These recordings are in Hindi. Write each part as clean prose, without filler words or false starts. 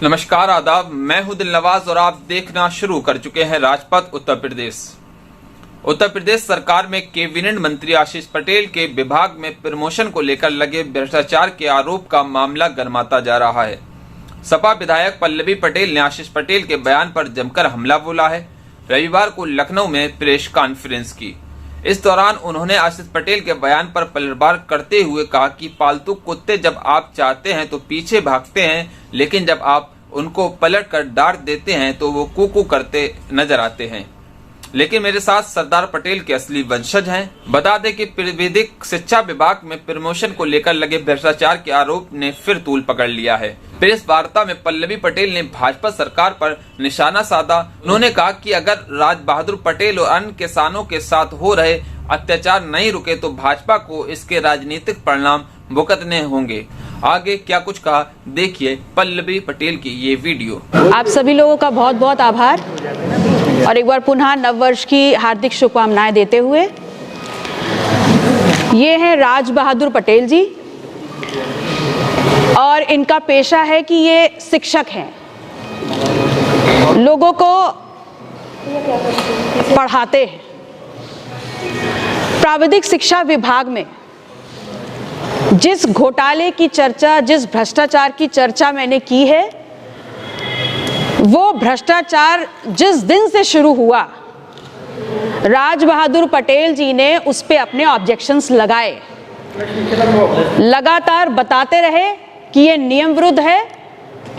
नमस्कार, आदाब। मैं हूं दिलनवाज और आप देखना शुरू कर चुके हैं राजपथ उत्तर प्रदेश। उत्तर प्रदेश सरकार में कैबिनेट मंत्री आशीष पटेल के विभाग में प्रमोशन को लेकर लगे भ्रष्टाचार के आरोप का मामला गरमाता जा रहा है। सपा विधायक पल्लवी पटेल ने आशीष पटेल के बयान पर जमकर हमला बोला है। रविवार को लखनऊ में प्रेस कॉन्फ्रेंस की। इस दौरान उन्होंने आशीष पटेल के बयान पर पलटवार करते हुए कहा कि पालतू कुत्ते जब आप चाहते हैं तो पीछे भागते हैं, लेकिन जब आप उनको पलट कर डांट देते हैं तो वो कू करते नजर आते हैं। लेकिन मेरे साथ सरदार पटेल के असली वंशज हैं। बता दें कि प्राविधिक शिक्षा विभाग में प्रमोशन को लेकर लगे भ्रष्टाचार के आरोप ने फिर तूल पकड़ लिया है। प्रेस वार्ता में पल्लवी पटेल ने भाजपा सरकार पर निशाना साधा। उन्होंने कहा कि अगर राज बहादुर पटेल और अन्य किसानों के साथ हो रहे अत्याचार नहीं रुके तो भाजपा को इसके राजनीतिक परिणाम भुगतने होंगे। आगे क्या कुछ कहा, देखिए पल्लवी पटेल की ये वीडियो। आप सभी लोगों का बहुत बहुत आभार और एक बार पुनः नववर्ष की हार्दिक शुभकामनाएं देते हुए, ये हैं राज बहादुर पटेल जी और इनका पेशा है कि ये शिक्षक हैं, लोगों को पढ़ाते हैं। प्राविधिक शिक्षा विभाग में जिस घोटाले की चर्चा, जिस भ्रष्टाचार की चर्चा मैंने की है, वो भ्रष्टाचार जिस दिन से शुरू हुआ, राज बहादुर पटेल जी ने उस पे अपने ऑब्जेक्शंस लगाए, लगातार बताते रहे कि ये नियम विरुद्ध है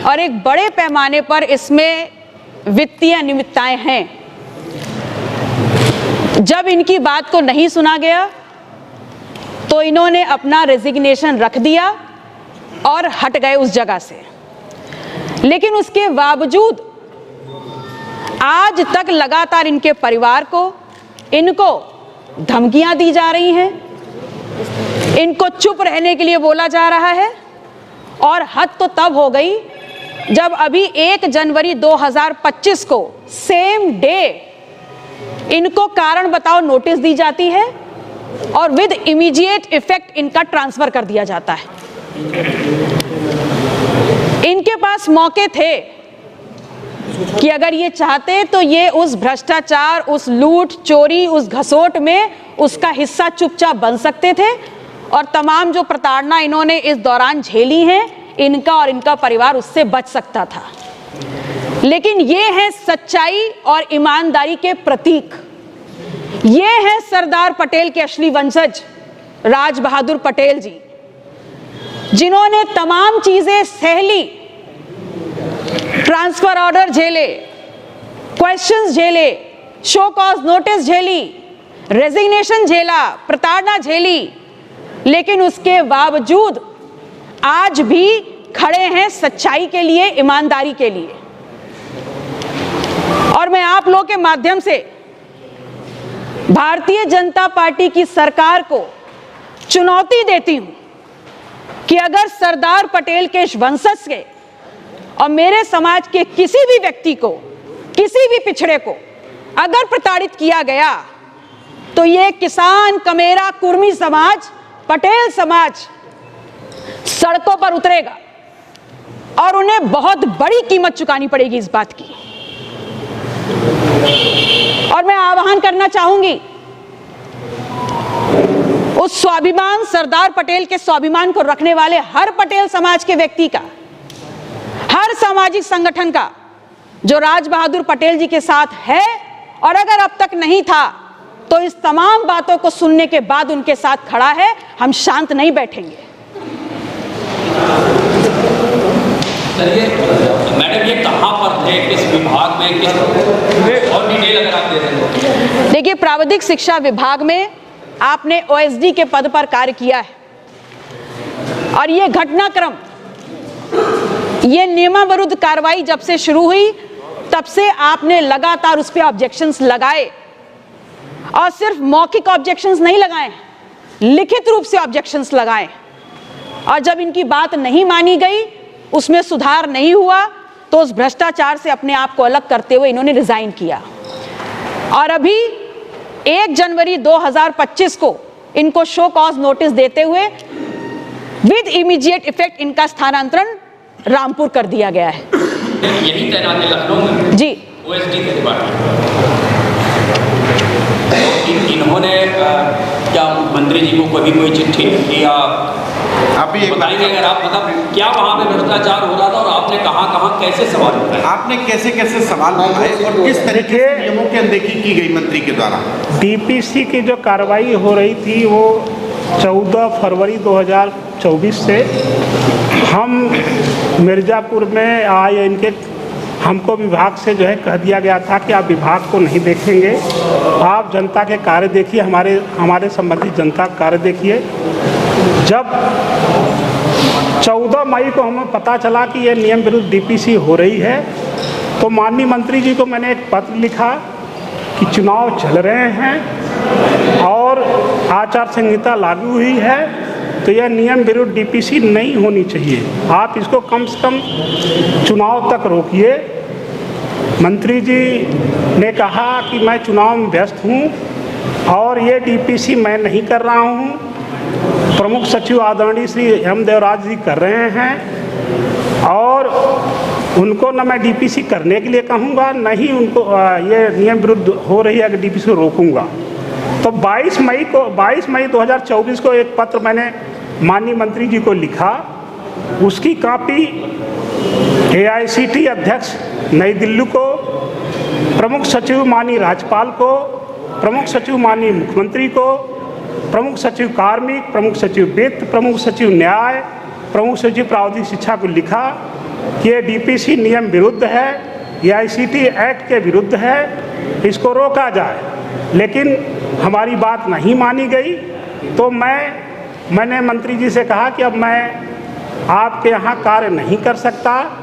और एक बड़े पैमाने पर इसमें वित्तीय अनियमितताएं हैं। जब इनकी बात को नहीं सुना गया तो इन्होंने अपना रेजिग्नेशन रख दिया और हट गए उस जगह से। लेकिन उसके बावजूद आज तक लगातार इनके परिवार को, इनको धमकियां दी जा रही हैं, इनको चुप रहने के लिए बोला जा रहा है। और हद तो तब हो गई जब अभी 1 जनवरी 2025 को सेम डे इनको कारण बताओ नोटिस दी जाती है और विद इमीडिएट इफेक्ट इनका ट्रांसफर कर दिया जाता है। इनके पास मौके थे कि अगर ये चाहते तो ये उस भ्रष्टाचार, उस लूट चोरी, उस घसोट में उसका हिस्सा चुपचाप बन सकते थे और तमाम जो प्रताड़ना इन्होंने इस दौरान झेली हैं, इनका और इनका परिवार उससे बच सकता था। लेकिन ये है सच्चाई और ईमानदारी के प्रतीक। ये है सरदार पटेल के असली वंशज राज बहादुर पटेल जी, जिन्होंने तमाम चीजें सह ली, ट्रांसफर ऑर्डर झेले, क्वेश्चंस झेले, शो कॉज नोटिस झेली, रेजिग्नेशन झेला, प्रताड़ना झेली, लेकिन उसके बावजूद आज भी खड़े हैं सच्चाई के लिए, ईमानदारी के लिए। और मैं आप लोगों के माध्यम से भारतीय जनता पार्टी की सरकार को चुनौती देती हूं कि अगर सरदार पटेल के वंशज के और मेरे समाज के किसी भी व्यक्ति को, किसी भी पिछड़े को अगर प्रताड़ित किया गया तो ये किसान, कमेरा, कुर्मी समाज, पटेल समाज सड़कों पर उतरेगा और उन्हें बहुत बड़ी कीमत चुकानी पड़ेगी इस बात की। और मैं आह्वान करना चाहूंगी उस स्वाभिमान, सरदार पटेल के स्वाभिमान को रखने वाले हर पटेल समाज के व्यक्ति का, हर सामाजिक संगठन का जो राज बहादुर पटेल जी के साथ है और अगर अब तक नहीं था तो इस तमाम बातों को सुनने के बाद उनके साथ खड़ा है। हम शांत नहीं बैठेंगे। मैडम, ये कहां पर थे, किस विभाग में, किस और डिटेल अगर आप दे दें। देखिए, प्राविधिक शिक्षा विभाग में आपने ओएसडी के पद पर कार्य किया है और ये घटनाक्रम, ये नियमाविरुद्ध कार्रवाई जब से शुरू हुई तब से आपने लगातार उस पर ऑब्जेक्शंस लगाए और सिर्फ मौखिक ऑब्जेक्शंस नहीं लगाए, लिखित रूप से ऑब्जेक्शंस लगाए। और जब इनकी बात नहीं मानी गई, उसमें सुधार नहीं हुआ, तो उस भ्रष्टाचार से अपने आप को अलग करते हुए इन्होंने रिजाइन किया। और अभी 1 जनवरी 2025 को इनको शो कॉज नोटिस देते हुए विद इमीडिएट इफेक्ट इनका स्थानांतरण रामपुर कर दिया गया है। यही तैनात है लखनऊ में जी। ओएसडी के डिपार्टमेंट। इन्होंने क्या मंत्री जी को कभी कोई चिट्ठी लिखी या अभी बताएंगे अगर आप, मतलब क्या वहाँ पे भ्रष्टाचार हो रहा था और आपने कहाँ कैसे सवाल उठाए? आपने कैसे सवाल उठाए और किस तरीके से नियमों की अनदेखी की गई मंत्री के द्वारा? डीपीसी की जो कार्रवाई हो रही थी वो 14 फरवरी 2024 से हम मिर्ज़ापुर में आए, हमको विभाग से जो है कह दिया गया था कि आप विभाग को नहीं देखेंगे, आप जनता के कार्य देखिए, हमारे संबंधित जनता का कार्य देखिए। जब 14 मई को हमें पता चला कि ये नियम विरुद्ध डीपीसी हो रही है, तो माननीय मंत्री जी को मैंने एक पत्र लिखा कि चुनाव चल रहे हैं और आचार संहिता लागू हुई है, तो यह नियम विरुद्ध डीपीसी नहीं होनी चाहिए, आप इसको कम से कम चुनाव तक रोकिए। मंत्री जी ने कहा कि मैं चुनाव में व्यस्त हूँ और ये डीपीसी मैं नहीं कर रहा हूँ, प्रमुख सचिव आदरणीय श्री एम देवराज जी कर रहे हैं और उनको न मैं डीपीसी करने के लिए कहूँगा, न ही उनको ये नियम विरुद्ध हो रही है कि डीपीसी को रोकूँगा। तो 22 मई 2024 को एक पत्र मैंने माननीय मंत्री जी को लिखा, उसकी कॉपी AICT अध्यक्ष नई दिल्ली को, प्रमुख सचिव माननीय राज्यपाल को, प्रमुख सचिव माननीय मुख्यमंत्री को, प्रमुख सचिव कार्मिक, प्रमुख सचिव वित्त, प्रमुख सचिव न्याय, प्रमुख सचिव प्रावधानिक शिक्षा को लिखा कि ये डीपीसी नियम विरुद्ध है, AICT एक्ट के विरुद्ध है, इसको रोका जाए। लेकिन हमारी बात नहीं मानी गई, तो मैंने मंत्री जी से कहा कि अब मैं आपके यहाँ कार्य नहीं कर सकता।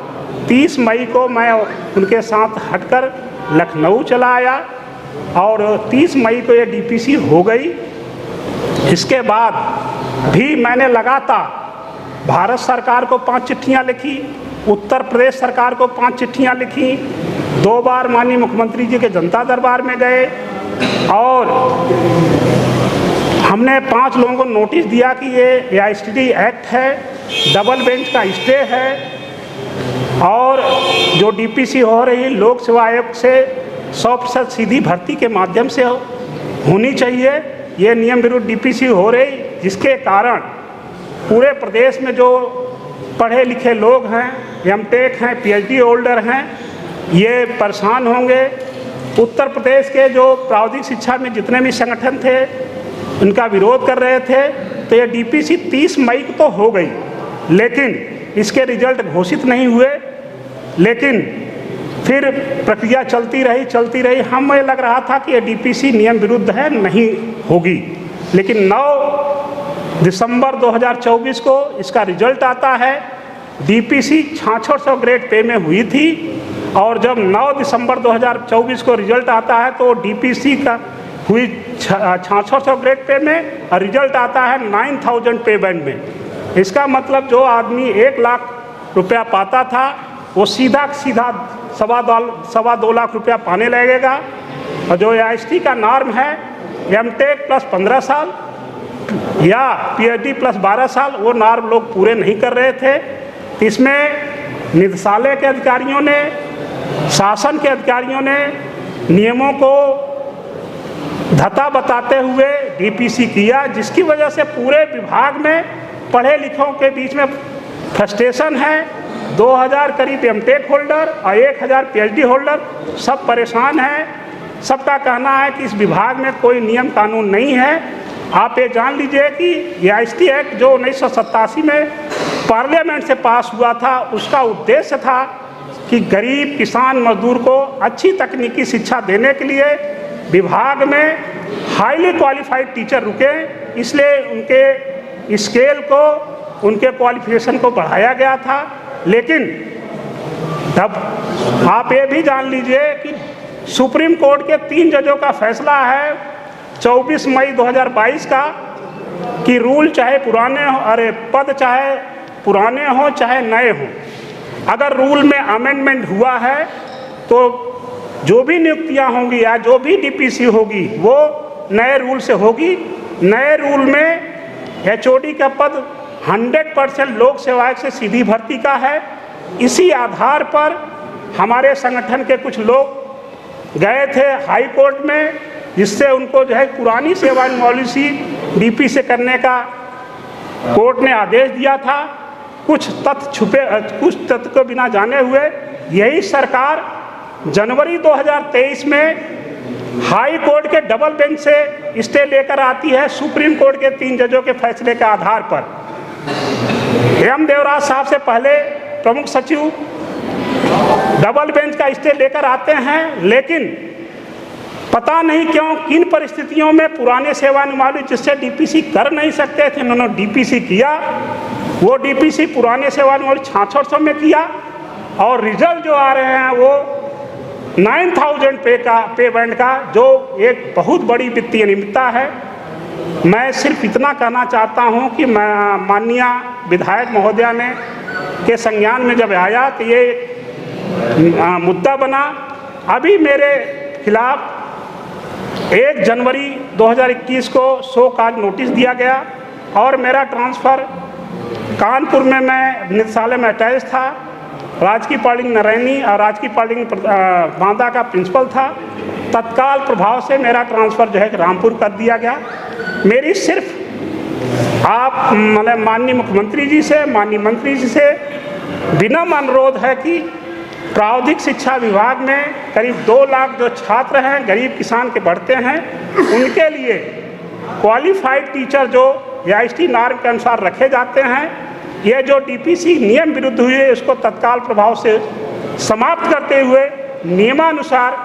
30 मई को मैं उनके साथ हटकर लखनऊ चला आया और 30 मई को ये डीपीसी हो गई। इसके बाद भी मैंने लगातार भारत सरकार को 5 चिट्ठियाँ लिखी, उत्तर प्रदेश सरकार को 5 चिट्ठियाँ लिखी, 2 बार माननीय मुख्यमंत्री जी के जनता दरबार में गए और हमने 5 लोगों को नोटिस दिया कि ये AICT एक्ट है, डबल बेंच का स्टे है और जो डीपीसी हो रही लोक सेवा आयोग से 100% सीधी भर्ती के माध्यम से होनी चाहिए। ये नियम विरुद्ध डीपीसी हो रही, जिसके कारण पूरे प्रदेश में जो पढ़े लिखे लोग हैं, MTech हैं, PhD होल्डर हैं, ये परेशान होंगे। उत्तर प्रदेश के जो प्रावधानिक शिक्षा में जितने भी संगठन थे उनका विरोध कर रहे थे। तो ये डीपीसी 30 मई को तो हो गई, लेकिन इसके रिजल्ट घोषित नहीं हुए, लेकिन फिर प्रक्रिया चलती रही। हमें लग रहा था कि ये डीपीसी नियम विरुद्ध है, नहीं होगी, लेकिन 9 दिसंबर 2024 को इसका रिजल्ट आता है। डीपीसी 6600 ग्रेड पे में हुई थी और जब 9 दिसंबर 2024 को रिजल्ट आता है तो डीपीसी का हुई 6600 ग्रेड पे में और रिजल्ट आता है 9000 पे बैंड में। इसका मतलब जो आदमी 1 लाख रुपया पाता था वो सीधा 2.25 लाख रुपया पाने लगेगा। और जो AICT का नॉर्म है MTech प्लस 15 साल या PhD प्लस 12 साल, वो नॉर्म लोग पूरे नहीं कर रहे थे। इसमें निदेशालय के अधिकारियों ने, शासन के अधिकारियों ने नियमों को धता बताते हुए डीपीसी किया, जिसकी वजह से पूरे विभाग में पढ़े लिखों के बीच में फ्रस्ट्रेशन है। 2000 करीब MTech होल्डर और 1000 PhD होल्डर सब परेशान हैं। सबका कहना है कि इस विभाग में कोई नियम कानून नहीं है। आप ये जान लीजिए कि AICT एक्ट जो 1987 में पार्लियामेंट से पास हुआ था, उसका उद्देश्य था कि गरीब किसान मजदूर को अच्छी तकनीकी शिक्षा देने के लिए विभाग में हाईली क्वालिफाइड टीचर रुके, इसलिए उनके स्केल को, उनके क्वालिफिकेशन को बढ़ाया गया था। लेकिन तब आप ये भी जान लीजिए कि सुप्रीम कोर्ट के 3 जजों का फैसला है 24 मई 2022 का कि रूल चाहे पुराने हो, पद चाहे पुराने हो चाहे नए हों, अगर रूल में अमेंडमेंट हुआ है तो जो भी नियुक्तियां होंगी या जो भी डीपीसी होगी वो नए रूल से होगी। नए रूल में HOD का पद 100% लोक सेवा आयोग से सीधी भर्ती का है। इसी आधार पर हमारे संगठन के कुछ लोग गए थे हाई कोर्ट में, जिससे उनको जो है पुरानी सेवानिवृत्ति डीपी से करने का कोर्ट ने आदेश दिया था। कुछ तथ्य को बिना जाने हुए यही सरकार जनवरी 2023 में हाई कोर्ट के डबल बेंच से स्टे लेकर आती है सुप्रीम कोर्ट के 3 जजों के फैसले के आधार पर। एम देवराज साहब से पहले प्रमुख सचिव डबल बेंच का स्टे लेकर आते हैं, लेकिन पता नहीं क्यों किन परिस्थितियों में पुराने सेवानिवृत्त जिससे डीपीसी कर नहीं सकते थे, उन्होंने डीपीसी किया। वो डीपीसी पुराने सेवानिवृत्त 6600 में किया और रिजल्ट जो आ रहे हैं वो 9000 पेमेंट का, जो एक बहुत बड़ी वित्तीय अनियमितता है। मैं सिर्फ इतना कहना चाहता हूं कि माननीय विधायक महोदया ने के संज्ञान में जब आया तो ये मुद्दा बना। अभी मेरे खिलाफ 1 जनवरी 2021 को शो कॉज नोटिस दिया गया और मेरा ट्रांसफ़र कानपुर में मैं निदेशालय में अटैच था। राजकीय पॉलिटेक्निक नारायणी और राजकीय पॉलिटेक्निक बांदा का प्रिंसिपल था। तत्काल प्रभाव से मेरा ट्रांसफ़र जो है रामपुर कर दिया गया। मेरी सिर्फ आप मतलब माननीय मुख्यमंत्री जी से, माननीय मंत्री जी से विनम्र अनुरोध है कि प्रावधिक शिक्षा विभाग में करीब 2 लाख जो छात्र हैं, गरीब किसान के बढ़ते हैं, उनके लिए क्वालिफाइड टीचर जो AICTE नॉर्म के अनुसार रखे जाते हैं, ये जो डीपीसी नियम विरुद्ध हुए उसको तत्काल प्रभाव से समाप्त करते हुए नियमानुसार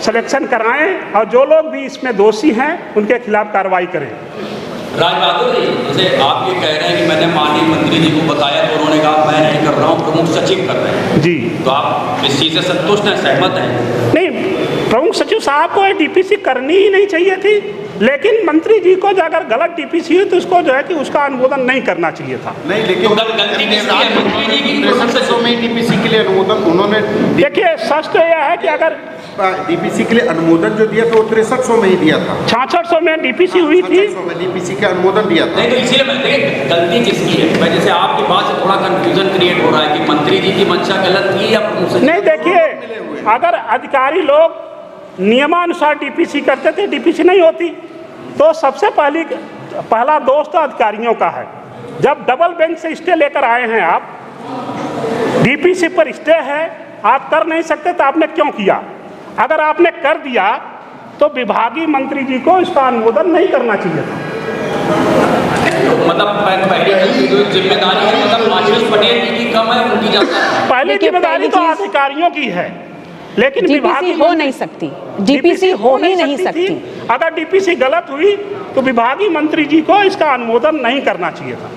सिलेक्शन कराएं और जो लोग भी इसमें दोषी हैं उनके खिलाफ कार्रवाई करें। राज बहादुर जी, जैसे आप ये कह रहे हैं कि मैंने माननीय मंत्री जी को बताया तो उन्होंने कहा मैं नहीं कर रहा हूँ, प्रमुख सचिव कर रहे हैं जी, तो आप इस चीज़ से संतुष्ट हैं, सहमत हैं? नहीं, प्रमुख सचिव साहब को डीपीसी करनी ही नहीं चाहिए थी, लेकिन मंत्री जी को जो अगर गलत डीपीसी है तो उसको जो है कि उसका अनुमोदन नहीं करना चाहिए था। नहीं, लेकिन तो गलती किसकी है, मंत्री जी की? 6300 में डीपीसी के लिए अनुमोदन उन्होंने देखिए, सच तो यह है कि अगर डीपीसी के लिए अनुमोदन जो दिया तो 6300 में ही दिया था। 6600 में डीपीसी हुई थी, 6600 में डीपीसी का अनुमोदन दिया था। नहीं, तो इसीलिए मैं देखिए गलती किसकी है। मैं जैसे आपकी बात से थोड़ा कंफ्यूजन क्रिएट हो रहा है कि मंत्री जी की मंशा गलत थी या प्रमुख सचिव? नहीं, देखिए, अगर अधिकारी लोग नियमानुसार डीपीसी करते थे, डीपीसी नहीं होती। तो सबसे पहला दोष तो अधिकारियों का है। जब डबल बेंच से स्टे लेकर आए हैं आप, डीपीसी पर स्टे है, आप कर नहीं सकते तो आपने क्यों किया? अगर आपने कर दिया तो विभागीय मंत्री जी को इसका अनुमोदन नहीं करना चाहिए था। मतलब पहली जो जिम्मेदारी है मतलब आशीष पटेल जी की कम है, उनकी ज्यादा है। पहली जिम्मेदारी तो अधिकारियों की है, लेकिन डीपीसी हो नहीं सकती, डीपीसी हो ही नहीं सकती। अगर डीपीसी गलत हुई तो विभागीय मंत्री जी को इसका अनुमोदन नहीं करना चाहिए था।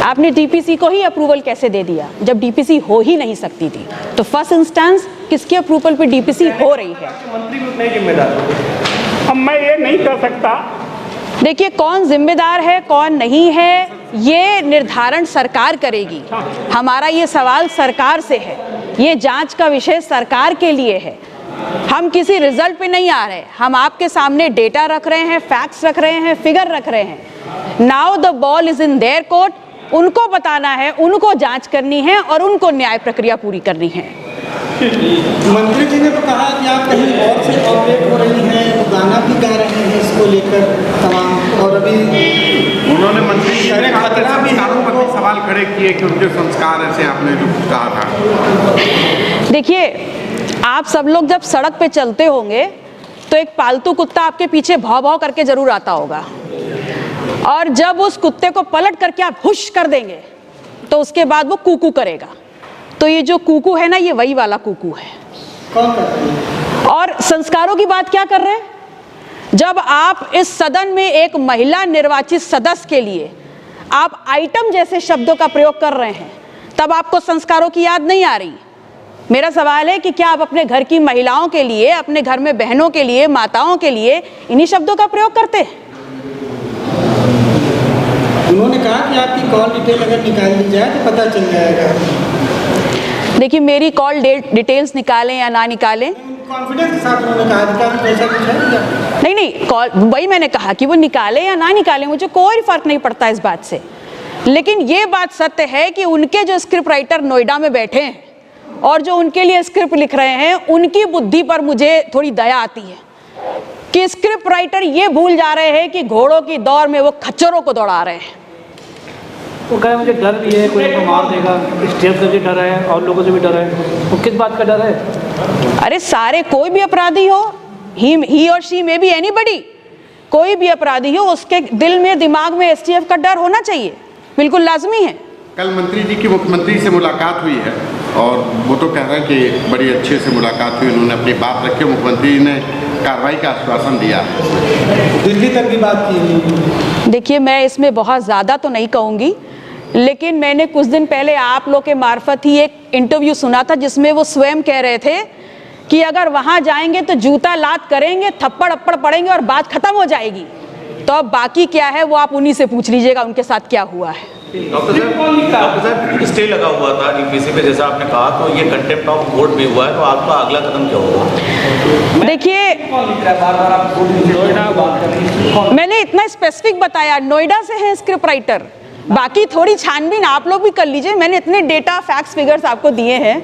आपने डीपीसी को ही अप्रूवल कैसे दे दिया जब डीपीसी हो ही नहीं सकती थी? तो फर्स्ट इंस्टेंस किसके अप्रूवल पे डीपीसी हो रही है? मंत्री भी उतने जिम्मेदार। अब मैं ये नहीं कर सकता। देखिए, कौन जिम्मेदार है कौन नहीं है ये निर्धारण सरकार करेगी। हमारा ये सवाल सरकार से है, ये जांच का विषय सरकार के लिए है। हम किसी रिजल्ट पे नहीं आ रहे, हम आपके सामने डेटा रख रहे हैं, फैक्ट्स रख रहे हैं, फिगर रख रहे हैं। Now the ball is in their court. उनको बताना है, उनको जांच करनी है और उनको न्याय प्रक्रिया पूरी करनी है। मंत्री जी ने तो कहा कि आप कहीं और से ऑपरेट हो रही हैं, गाना भी गा रहे हैं इसको लेकर तमाम, और अभी उन्होंने मंत्री जी ने खतरा भी सवाल खड़े किए कि उनके संस्कार ऐसे आपने जो कहा था। देखिए, आप सब लोग जब सड़क पे चलते होंगे तो एक पालतू कुत्ता आपके पीछे भौं भौं करके जरूर आता होगा, और जब उस कुत्ते को पलट करके आप हुश कर देंगे तो उसके बाद वो कूकू करेगा। तो ये जो कूकू है ना, ये वही वाला कूकू है। कौन करते हैं? और संस्कारों की बात क्या कर रहे हैं? जब आप इस सदन में एक महिला निर्वाचित सदस्य के लिए आप आइटम जैसे शब्दों का प्रयोग कर रहे हैं, तब आपको संस्कारों की याद नहीं आ रही। मेरा सवाल है कि क्या आप अपने घर की महिलाओं के लिए, अपने घर में बहनों के लिए, माताओं के लिए इन्हीं शब्दों का प्रयोग करते हैं? उन्होंने कहा कि आपकी कॉल डिटेल अगर निकाल दी जाए तो पता चल जाएगा। देखिए, मेरी कॉल डिटेल्स निकालें या ना निकालें, कॉन्फिडेंस के साथ उन्होंने कहा कि ऐसा कुछ है। नहीं, कॉल वही मैंने कहा कि वो निकाले या ना निकाले, मुझे कोई फर्क नहीं पड़ता इस बात से। लेकिन ये बात सत्य है कि उनके जो स्क्रिप्ट राइटर नोएडा में बैठे हैं और जो उनके लिए स्क्रिप्ट लिख रहे हैं उनकी बुद्धि पर मुझे थोड़ी दया आती है कि स्क्रिप्ट राइटर ये भूल जा रहे हैं कि घोड़ों की दौड़ में वो खच्चरों को दौड़ा रहे हैं। वो कहे मुझे डर भी है, कोई को मार देगा, स्टेट से भी डर है और लोगों से भी डर है। वो किस बात का डर है? अरे सारे, कोई भी अपराधी हो, ही और शी में बी एनीबडी, कोई भी अपराधी हो उसके दिल में दिमाग में एसटीएफ का डर होना चाहिए, बिल्कुल लाजमी है। कल मंत्री जी की मुख्यमंत्री से मुलाकात हुई है और वो तो कह रहे हैं कि बड़ी अच्छे से मुलाकात हुई, उन्होंने अपनी बात रखी, मुख्यमंत्री जी ने कार्रवाई का आश्वासन दिया। दिल्ली तक की बात की। देखिए, मैं इसमें बहुत ज़्यादा तो नहीं कहूँगी, लेकिन मैंने कुछ दिन पहले आप लोग के मार्फत ही एक इंटरव्यू सुना था जिसमें वो स्वयं कह रहे थे कि अगर वहाँ जाएंगे तो जूता लात करेंगे, थप्पड़ अप्पड़ पड़ेंगे और बात खत्म हो जाएगी। तो अब बाकी क्या है वो आप उन्हीं से पूछ लीजिएगा उनके साथ क्या हुआ है। डॉक्टर साहब स्टे लगा हुआ था डीपीसी पे, जैसा आपने कहा, तो ये कंटेम्प्ट ऑफ कोर्ट में हुआ है, तो आपका अगला कदम क्या होगा? देखिए, मैंने इतना स्पेसिफिक बताया, नोएडा से है स्क्रिप्ट राइटर, बाकी थोड़ी छानबीन आप लोग भी कर लीजिए। मैंने इतने डेटा फैक्ट्स फिगर्स आपको दिए हैं।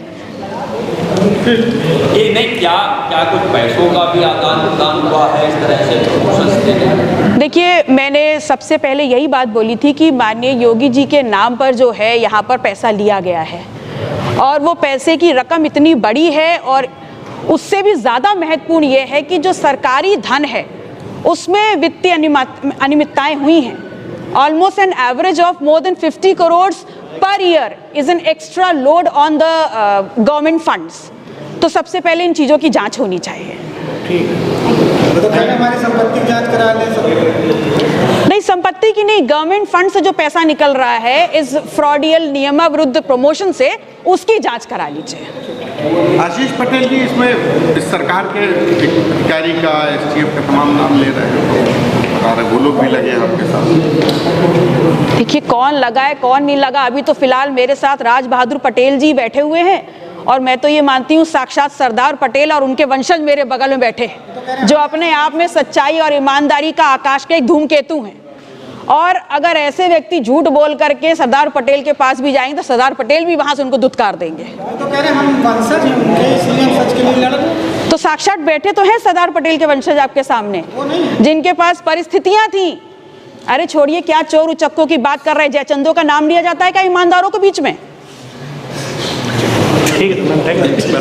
ये नहीं, क्या कुछ पैसों का भी आदान प्रदान हुआ है इस तरह से प्रमोशंस देने? देखिए, मैंने सबसे पहले यही बात बोली थी कि माननीय योगी जी के नाम पर जो है यहाँ पर पैसा लिया गया है और वो पैसे की रकम इतनी बड़ी है, और उससे भी ज़्यादा महत्वपूर्ण ये है कि जो सरकारी धन है उसमें वित्तीय अनियमितताएं हुई हैं। Almost an average of more than 50 crore per year is an extra load on the government funds. तो सबसे पहले इन चीज़ों की जांच होनी चाहिए। तो पहले हमारी संपत्ति की जांच करा लें सब। नहीं, संपत्ति की नहीं, गवर्नमेंट फंड से जो पैसा निकल रहा है इस फ्रॉडियल नियमाविरुद्ध प्रमोशन से, उसकी जांच करा लीजिए। आशीष पटेल जी इसमें इस सरकार के अधिकारी का, एसटीएफ का तमाम नाम ले रहे हैं, तो वो लोग भी लगे हैं आपके साथ। देखिए, कौन लगा है कौन नहीं लगा, अभी तो फिलहाल मेरे साथ राज बहादुर पटेल जी बैठे हुए हैं और मैं तो ये मानती हूँ साक्षात सरदार पटेल और उनके वंशज मेरे बगल में बैठे हैं, जो अपने आप में सच्चाई और ईमानदारी का आकाश के एक धूमकेतु हैं। और अगर ऐसे व्यक्ति झूठ बोल करके सरदार पटेल के पास भी जाएंगे तो सरदार पटेल भी वहां से उनको धुतकार देंगे। तो कह रहे हैं हम वंशज हैं उनके, इसलिए हम सच के लिए लड़ रहे हैं। तो साक्षात बैठे तो हैं सरदार पटेल के वंशज आपके सामने, जिनके पास परिस्थितियां थी। अरे छोड़िए, क्या चोर उचक्कों की बात कर रहे हैं? जयचंदों का नाम लिया जाता है क्या ईमानदारों के बीच में? ठीक है,